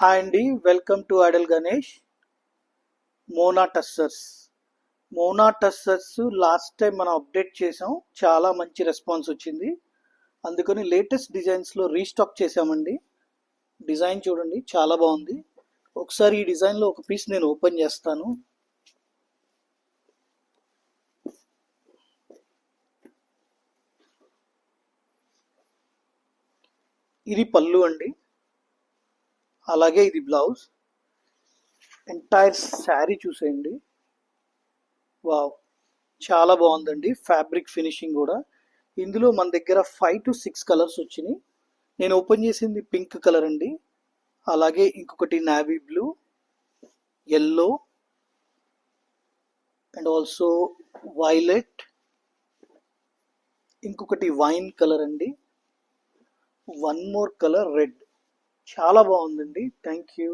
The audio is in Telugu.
హాయ్ అండి, welcome to అడల్ Ganesh. Mona tussars. Last time మనం అప్డేట్ చేసాం, చాలా మంచి రెస్పాన్స్ వచ్చింది. అందుకని లేటెస్ట్ డిజైన్స్లో రీస్టాక్ చేసామండి. డిజైన్ చూడండి, చాలా బాగుంది. ఒకసారి ఈ డిజైన్లో ఒక పీస్ నేను ఓపెన్ చేస్తాను. ఇది పళ్ళు అండి, అలాగే ఇది బ్లౌజ్. ఎంటైర్ శారీ చూసేయండి. వావ్, చాలా బాగుందండి. ఫ్యాబ్రిక్ ఫినిషింగ్ కూడా. ఇందులో మన దగ్గర 5 to 6 కలర్స్ వచ్చినాయి. నేను ఓపెన్ చేసింది పింక్ కలర్ అండి, అలాగే ఇంకొకటి navy blue, yellow and also violet, ఇంకొకటి వైన్ కలర్ అండి, వన్ మోర్ కలర్ రెడ్. చాలా బాగుందండి. Thank you.